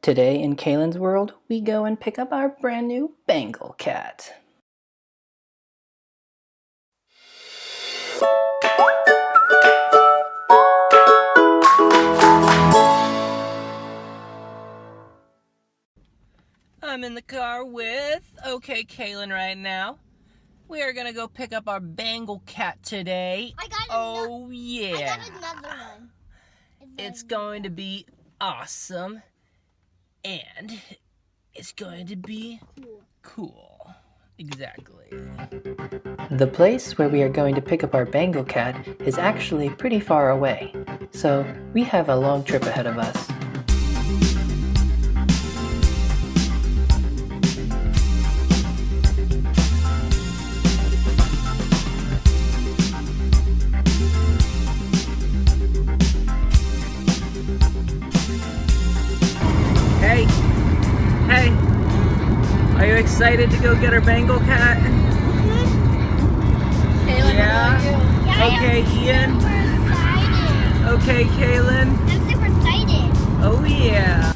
Today in Kaelyn's world, we go and pick up our brand new Bengal cat. I'm in the car with Kaelyn right now. We are gonna go pick up our Bengal cat today. Yeah. I got another one. It's going to be awesome. And it's going to be cool. Exactly. The place where we are going to pick up our Bengal cat is actually pretty far away. So we have a long trip ahead of us. Hey, are you excited to go get our Bengal cat? Kaelyn, yeah? Okay, Ian? Okay, Kaelyn? I'm super excited. Oh yeah.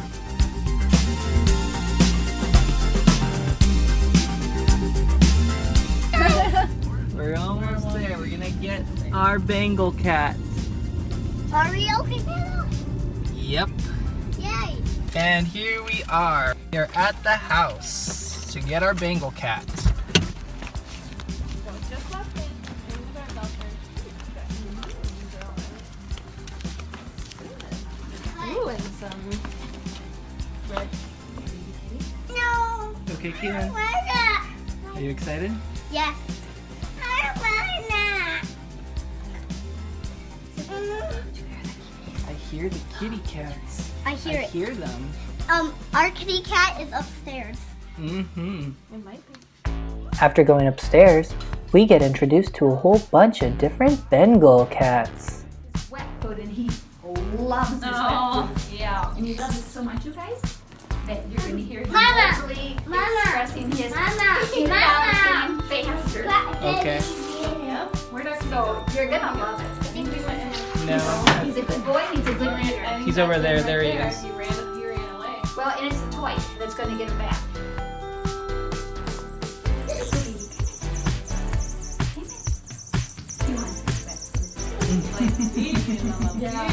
We're almost there. We're gonna get our Bengal cat. Are we okay now? Yep. Yay. And here we are. We are at the house to get our Bengal cat. Ooh, and some red. No. Okay, Kaelyn. Are you excited? Yes. I want that. I hear the kitty cats. I hear it. them. Our kitty cat is upstairs. Mm-hmm. It might be. After going upstairs, we get introduced to a whole bunch of different Bengal cats. Wet food, and he loves his wet food. Yeah. And he loves it so much, you guys, that you're going to hear him Mama! vocally Mama! expressing his Mama! mouth faster. Okay. Yep. So you're going to love it. I think we went in. No. He's a good boy. He's a good reader. He's over there. There he is. He ran away. Well, and it's a toy that's going to get him back. Yeah.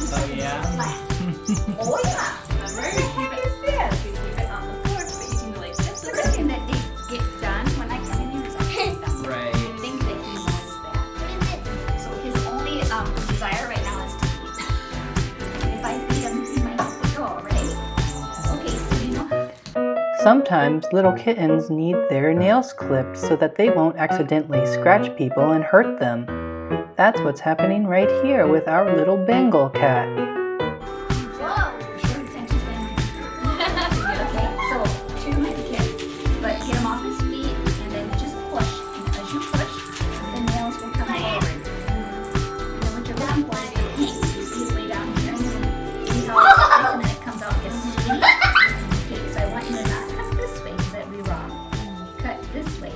Oh yeah. Oh yeah. Remember? Keep it on the floor so that you can like The first thing that they get done when I come in here is I get done. Right. I think that he knows that. So his only desire right now is to eat. And if I feed him, he might have to go, right? Okay, so you know. Sometimes little kittens need their nails clipped so that they won't accidentally scratch people and hurt them. That's what's happening right here with our little Bengal cat. Whoa! Your attention span. Okay, so trim my kid, but get him off his feet and then just push. And as you push, the nails will come forward. And then with your little boy, you see it way down here. See how it's stiff and then it comes out and gets sweet? Okay, so I want you to not cut this way because that'd be wrong. Cut this way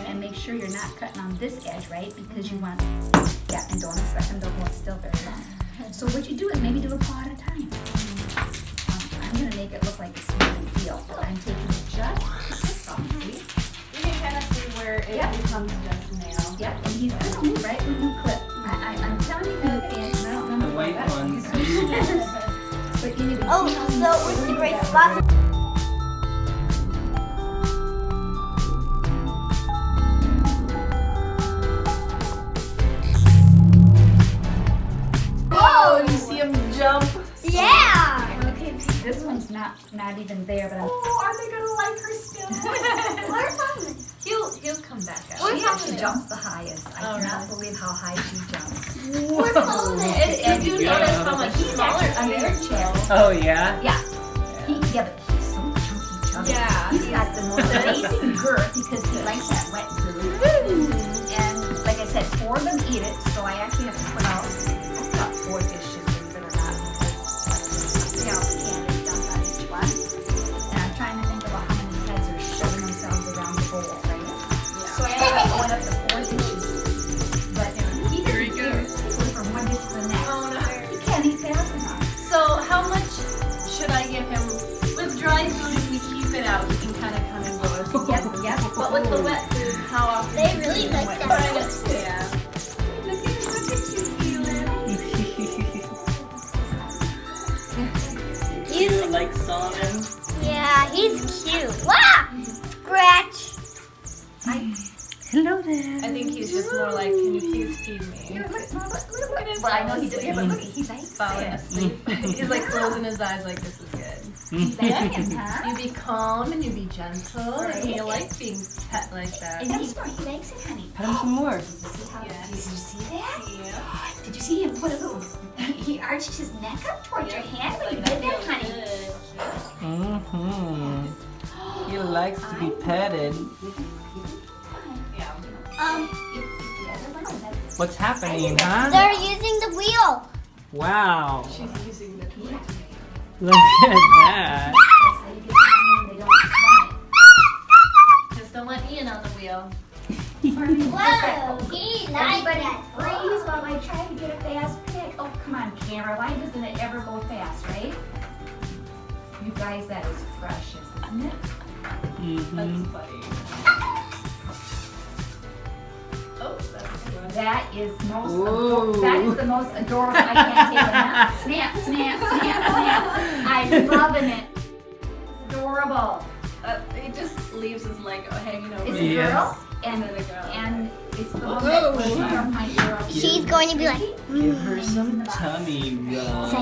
and make sure you're not cutting on this edge, right? Because you want, yeah, and don't expect them to hold still very long. So what you do is maybe do a paw at a time. I'm going to make it look like a smooth feel. I'm taking just off, see? You can kind of see where it becomes just nail. Yep, and he's going to move right when you clip. I'm telling you, and I don't remember The white ones. But you need to Oh, see so it was the great spot. Oh, you see him jump. Yeah. Okay, this one's not even there, but I'm... Oh, are they gonna like her still? Where's Simon? He'll come back out. She actually jumps the highest. I cannot believe how high she jumps. Where's Simon? And you do notice how much He's smaller actually under your chin. Oh yeah? Yeah. But he's so chunky. Yeah. He's got the most amazing girth because he likes that wet food. And like I said, 4 of them eat it, so I actually have to put out, I put out 4 dishes, believe it or not, because, you know, the can is dumped on each one. And I'm trying to think about how many heads are shoving themselves around the bowl, right? So I ended up going up to with the wet food, how often? They really like that. Yeah. Look at you, He's, Like Solomon? yeah, he's cute. Wow! Scratch. Hello there. I think he's just more like, can you please feed me? Well, I know he did. Yeah, but look, he's Falling asleep. He's like closing his eyes like this is good. He's begging, huh? You be calm and you be gentle. And you like being pet like that. And he's smart. He likes it, honey. Pet him some more. Did you see that? Yeah. Did you see him put a little? He arched his neck up towards your hand when you did that, honey. Mm-hmm. He likes to be petted. What's happening, huh? They're using the wheel. Wow. She's using the toy. Look at that. That's how you get someone when they don't want it. Just don't let Ian on the wheel. Whoa, he likes Everybody that. freeze while I try to get a fast pick. Oh, come on, camera. Why doesn't it ever go fast, right? You guys, that is precious, isn't it? Mm-hmm. That's funny. Oh, that's a good one. That is most Ooh. that is the most adorable. I can't take it now. Snap, snap, snap, snap. I'm loving it. It's adorable. He just leaves his leg hanging over. It's his a Yeah. girl, And then a girl. and it's the one that was from my girl. She's going to be like, Give her some tummy rub. Oh,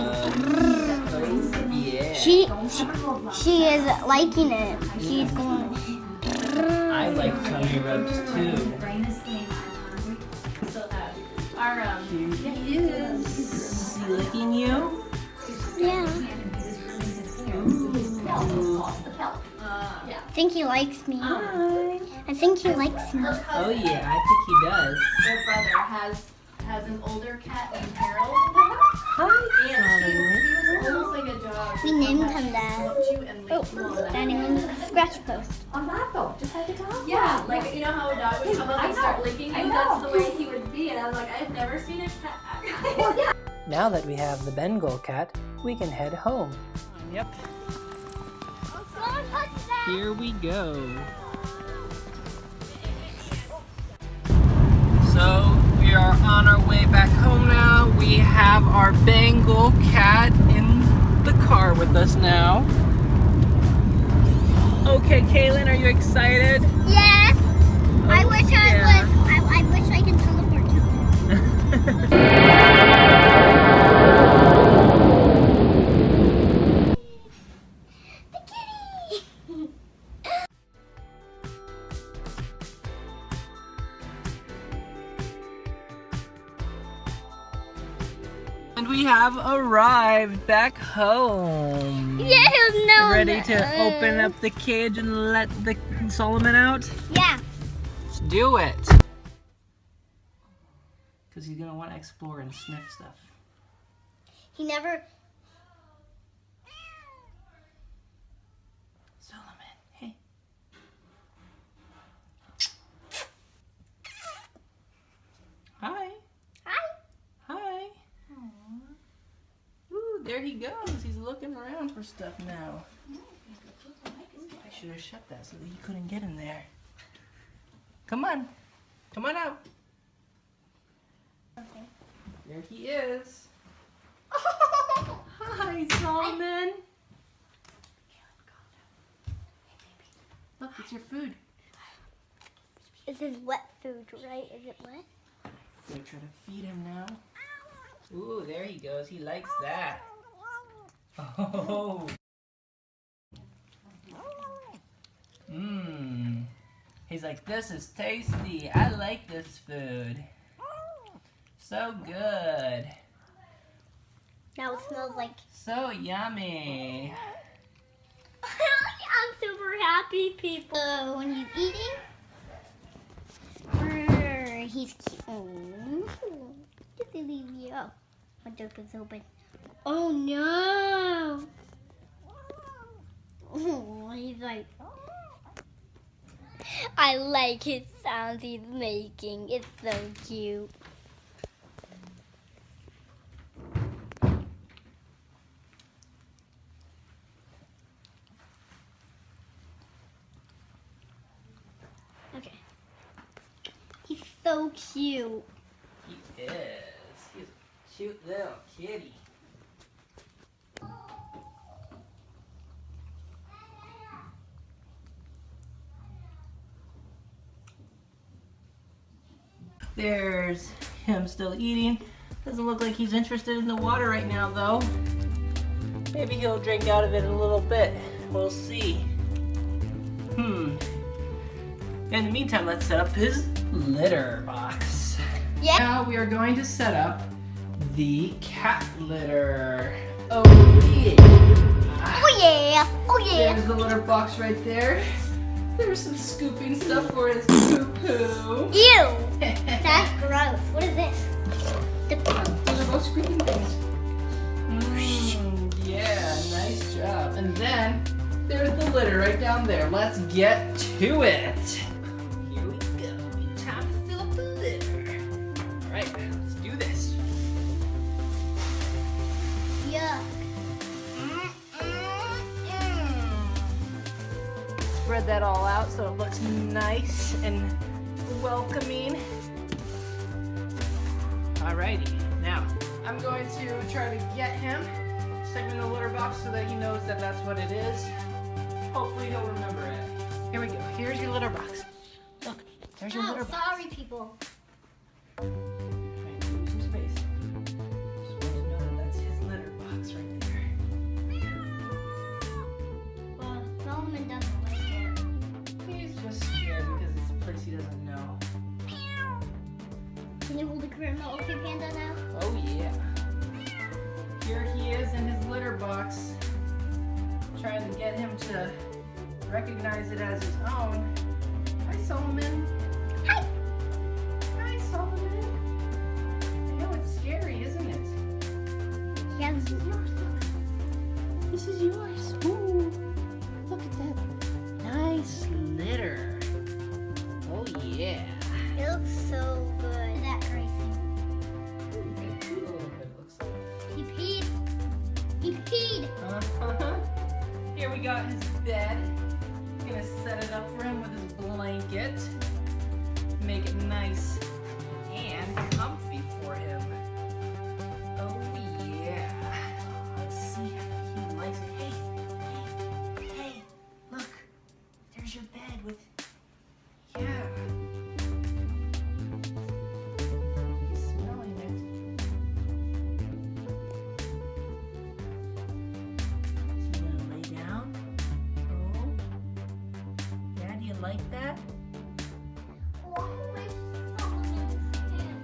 yeah. she is liking it. She's going. I like tummy rubs too. Brain is saying, So, our Here he is. Is he licking you? Yeah. I think he likes me. I think he likes me. Oh yeah, I think he does. their brother has an older cat named Harold. Hi, And he was almost like a dog. We named him that. Loved you and Oh, licked you on the standing on the scratch post. on that though, just like a dog. Yeah, like you know how a dog would come up I and start know, licking I you? know. That's the way he would be. And I was like, I've never seen a cat act. Well, yeah. Now that we have the Bengal cat, we can head home. Yep, here we go. So we are on our way back home now. We have our Bengal cat in the car with us now. Okay, Kaelyn, are you excited? Yes. I Oh, wish yeah. I was. I wish I could teleport to him. The kitty. And we have arrived back home. Yeah, no. Ready to open up the cage and let the Solomon out? Yeah. Let's do it. Because he's gonna want to explore and sniff stuff. He never. Solomon, hey. Hi. Hi. Hi. Ooh, there he goes. He's looking around for stuff now. I should have shut that so that he couldn't get in there. Come on. Come on out. There he is. Hi, Solomon. Look, it's your food. This is wet food, right? Is it wet? Gonna try to feed him now. Ooh, there he goes. He likes that. Oh. Mmm. He's like, this is tasty. I like this food. So good. Now it smells like. So yummy. I'm super happy, people. When he's eating, he's cute. Oh, my door is open. Oh no! Oh, he's like. I like his sounds he's making. It's so cute. so cute. He is. He's a cute little kitty. There's him still eating. Doesn't look like he's interested in the water right now though. Maybe he'll drink out of it in a little bit. We'll see. In the meantime, let's set up his litter box. Yeah. Now we are going to set up the cat litter. Oh yeah. Oh yeah. Oh yeah. There's the litter box right there. There's some scooping stuff for his poo-poo. Ew. That's gross. What is this? Those are both squeaking things. Yeah, nice job. And then there's the litter right down there. Let's get to it. Here we go. Time to fill up the litter. All right, let's do this. Yuck. Spread that all out so it looks nice and welcoming. Alrighty, now I'm going to try to get him, stick him in the litter box so that he knows that that's what it is. Hopefully he'll remember it. Here we go, here's your litter box. Look, there's your litter box. Sorry, people. Trying to give him some space. Just want to know that that's his litter box right there. Well, Solomon doesn't like it. He's just scared because it's a place he doesn't know. Can you hold the remote with your panda now? Oh yeah. Here he is in his litter box. Trying to get him to recognize it as his own. Hi, Solomon. Hi. Hi, Solomon. I know it's scary, isn't it? Yes. This is yours. Look. This is yours. Ooh. Look at that. Nice litter. Oh yeah. It looks so good. That crazy. He peed. He peed. Here we got his bed. Gonna set it up for him with his blanket. Make it nice and comfy for him. Oh yeah. Let's see if he likes it. Hey, look. There's your bed with, yeah. He's smelling it. So you wanna lay down? Oh. Yeah, do you like that?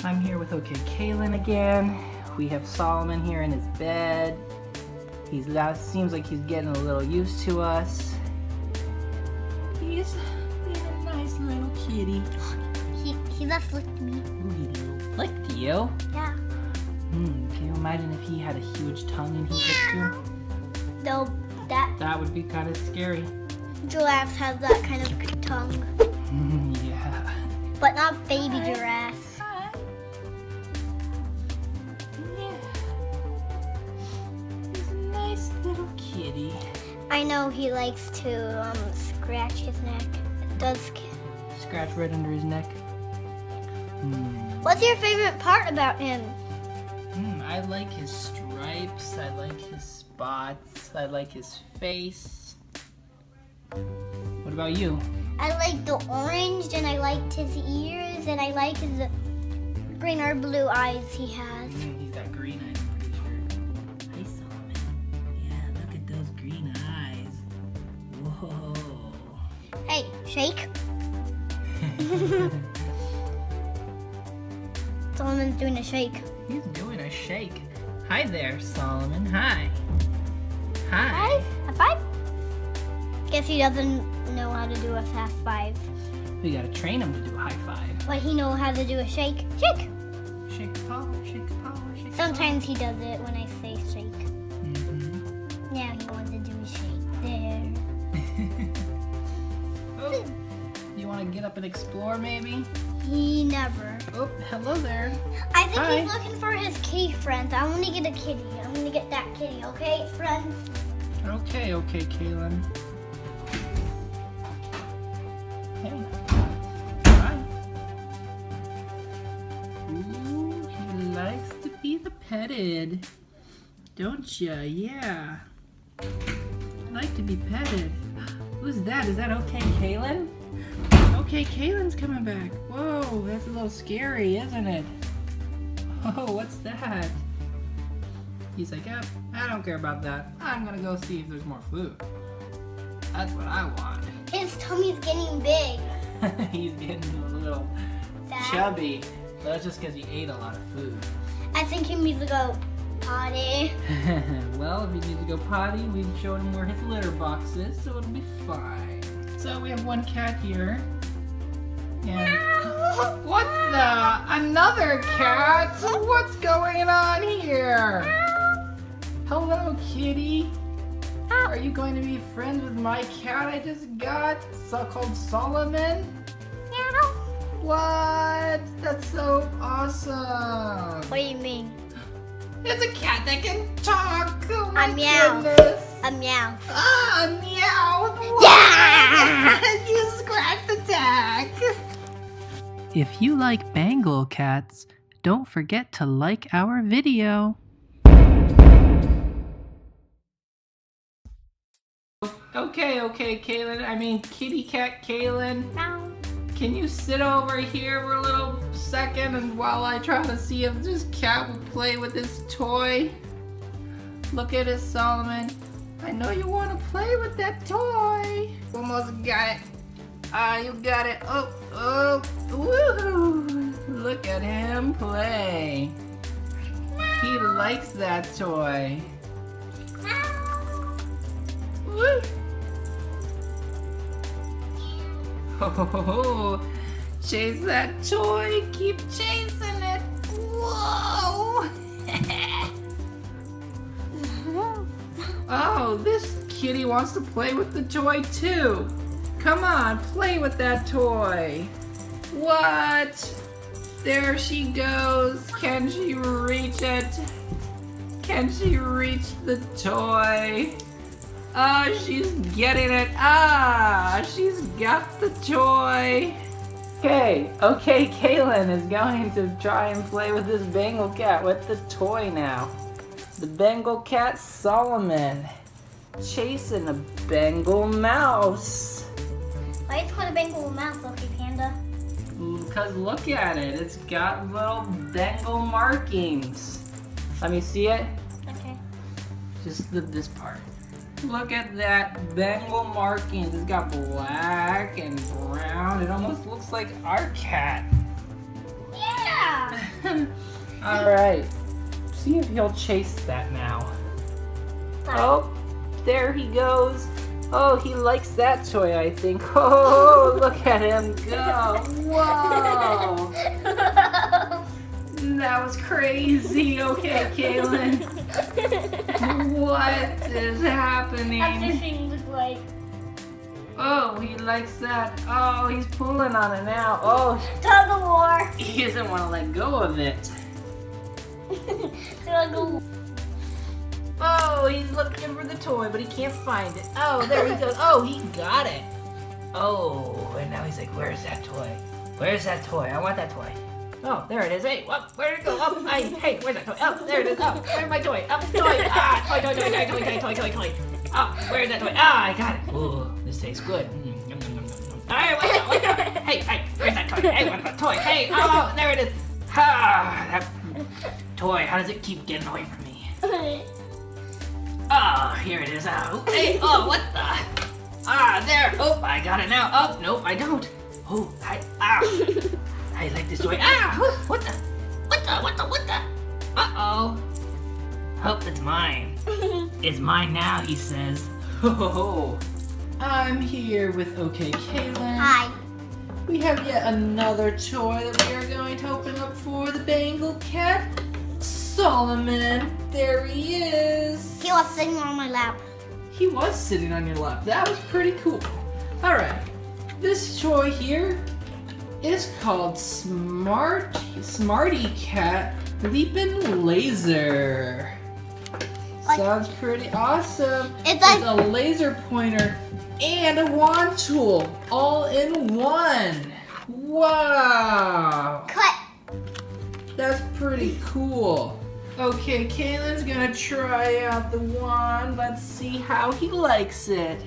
I'm here with Kaelyn again. We have Solomon here in his bed. Seems like he's getting a little used to us. He's being a nice little kitty. He just licked me. Ooh, he licked you? Yeah. Can you imagine if he had a huge tongue and he licked you? Though that That would be kind of scary. giraffes have that kind of tongue, Yeah. but not baby giraffes. Yeah. He's a nice little kitty. I know he likes to scratch his neck. It does. Scratch right under his neck. What's your favorite part about him? I like his stripes. I like his spots. I like his face. What about you? I like the orange, and I liked his ears, and I like his green or blue eyes he has. He's got green eyes, I'm pretty sure. Hi, Solomon. Yeah, look at those green eyes. Whoa. Hey, shake. Solomon's doing a shake. He's doing a shake. Hi there, Solomon. Hi. Hi. Five? A five? Guess he doesn't know how to do a fast five. We gotta train him to do a high five. But he knows how to do a shake. Shake! Shake the power, shake the power, shake the Sometimes he does it when I say shake. power. Now he wants to do a shake there. Oh, you wanna get up and explore maybe? He never. Oh, hello there. I think Hi. he's looking for his kitty friends. I want to get a kitty. I'm going to get that kitty, okay, friends? Okay, Kaelyn. Hey. Hi. petted, don't ya? Yeah. I like to be petted. Who's that? Is that okay, Kaelyn? Okay, Kaelyn's coming back. Whoa, that's a little scary, isn't it? Oh, what's that? He's like, yep, I don't care about that. I'm gonna go see if there's more food. That's what I want. His tummy's getting big. He's getting a little Fat. chubby. But that's just because he ate a lot of food. I think he needs to go potty. Well, if he needs to go potty, we've shown him where his litter box is, so it'll be fine. So we have one cat here. And what the? Another cat? What's going on here? Hello, kitty. Are you going to be friends with my cat I just got? Called Solomon? What? That's so awesome. What do you mean? It's a cat that can talk. Oh my A meow. goodness. A meow. Ah, a meow. Yeah! You scratched the tag. If you like Bengal cats, don't forget to like our video. Okay, Kaelyn. I mean, kitty cat Kaelyn. Meow. Can you sit over here for a little second and while I try to see if this cat will play with this toy? Look at it, Solomon. I know you want to play with that toy. Almost got it. You got it. Oh, woohoo! Look at him play. He likes that toy. Woo! Oh, chase that toy. Keep chasing it. Whoa! Oh, this kitty wants to play with the toy too. Come on, play with that toy. What? There she goes. Can she reach it? Can she reach the toy? Oh, she's getting it. Ah, she's got the toy. Okay, Kaelyn is going to try and play with this Bengal cat with the toy now. The Bengal cat Solomon chasing a Bengal mouse. Why is it called a Bengal mouse, Lucky Panda? Because look at it, it's got little Bengal markings. Let me see it. Okay. Just this part. Look at that Bengal markings. It's got black and brown. It almost looks like our cat. Yeah! All right. See if he'll chase that now. Oh, there he goes. Oh, he likes that toy, I think. Oh, look at him go. Whoa. That was crazy. Okay, Kaelyn. What is happening? Everything looks like. Oh, he likes that. Oh, he's pulling on it now. Oh, Tug of war. he doesn't want to let go of it. Tug of war. Oh, he's looking for the toy, but he can't find it. Oh, there he goes. Oh, he got it. Oh, and now he's like, where's that toy? Where's that toy? I want that toy. Oh, there it is. Hey, where'd it go? Oh, hey, where's that toy? Oh, there it is. Oh, where's my toy? Oh, toy. Ah, toy. Oh, where's that toy? Ah, I got it. Ooh, this tastes good. Yum, yum, yum, yum. Hey, what's up? Hey, where's that toy? Hey, what's that toy? Hey, oh, there it is. Ah, that toy. How does it keep getting away from me? Oh, here it is. Oh, hey, oh, what the? Ah, there. Oh, I got it now. Oh, nope, I don't. Oh, I like this toy. Ah, what the? Uh-oh. Hope it's mine. It's mine now, he says. Oh, I'm here with OK Kaelyn. Hi. We have yet another toy that we are going to open up for the Bengal cat, Solomon. There he is. He was sitting on my lap. He was sitting on your lap. That was pretty cool. All right, this toy here is called Smarty Cat Leapin' Laser. Sounds pretty awesome. It's like a laser pointer and a wand tool all in one. Wow. cut. That's pretty cool. Okay, Kaelyn's gonna try out the wand. Let's see how he likes it.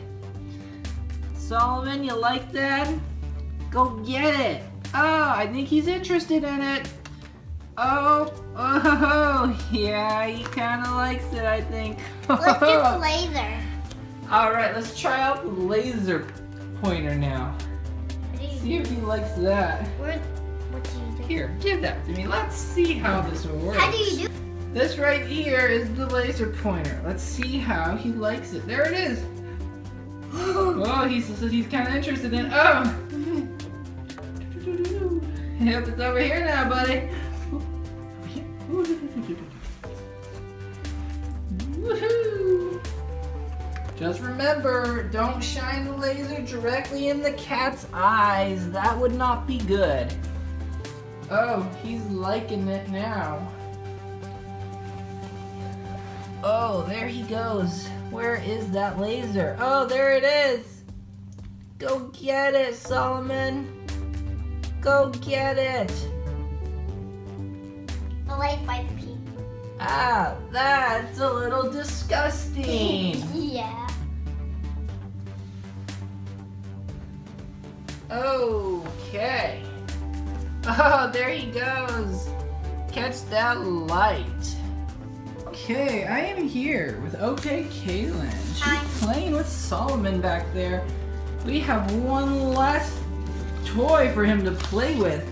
Solomon, you like that? Go get it. Oh, I think he's interested in it. Oh, yeah, he kind of likes it, I think. Let's do the laser. All right, let's try out the laser pointer now. See if he likes that. What do you do? Here, give that to me. Let's see how this works. How do you do? This right here is the laser pointer. Let's see how he likes it. There it is. Oh, he's kind of interested in it. Oh. Yep, it's over here now, buddy. Woohoo! Just remember, don't shine the laser directly in the cat's eyes. That would not be good. Oh, he's liking it now. Oh, there he goes. Where is that laser? Oh, there it is. Go get it, Solomon. Go get it. The light by the pee. Ah, that's a little disgusting. Yeah. Okay. Oh, there he goes. Catch that light. Okay, I am here with OK Kaelyn. She's playing with Solomon back there. We have one last toy for him to play with.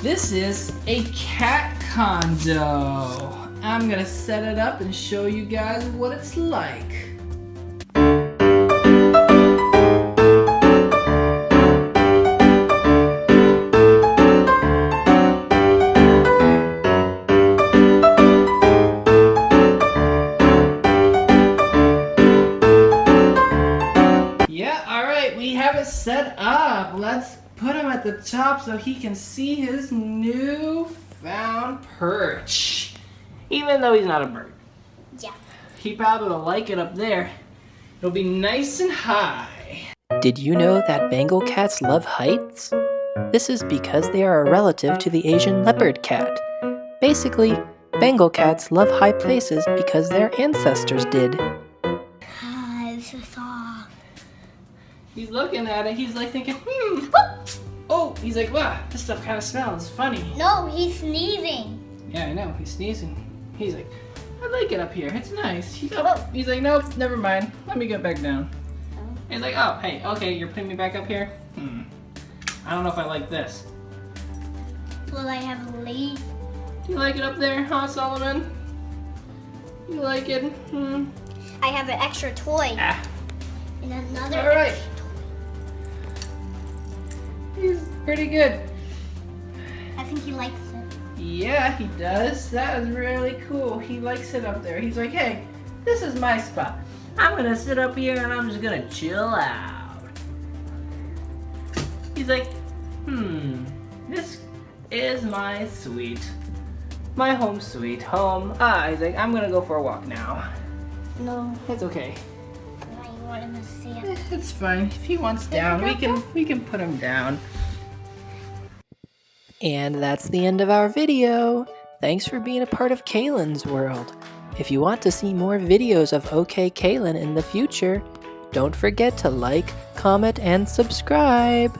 This is a cat condo. I'm gonna set it up and show you guys what it's like. Set up. Let's put him at the top so he can see his new-found perch. Even though he's not a bird. Yeah. He probably will like it up there. It'll be nice and high. Did you know that Bengal cats love heights? This is because they are a relative to the Asian leopard cat. Basically, Bengal cats love high places because their ancestors did. This is soft. He's looking at it, he's like thinking, Oh, he's like, wow, this stuff kind of smells funny. No, he's sneezing. Yeah, I know, he's sneezing. He's like, I like it up here, it's nice. He's like, nope, never mind, let me get back down. He's like, oh, hey, okay, you're putting me back up here? I don't know if I like this. Will I have a leaf? Do you like it up there, huh, Solomon? You like it? I have an extra toy. Ah. And another All right. extra toy. He's pretty good. I think he likes it. Yeah, he does. That is really cool. He likes it up there. He's like, hey, this is my spot. I'm gonna sit up here and I'm just gonna chill out. He's like, this is my suite. My home sweet home. He's like, I'm gonna go for a walk now. No. It's okay. I want him to see it. It's fine. If he wants down, we can put him down. And that's the end of our video. Thanks for being a part of Kaelyn's world. If you want to see more videos of OK Kaelyn in the future, don't forget to like, comment, and subscribe.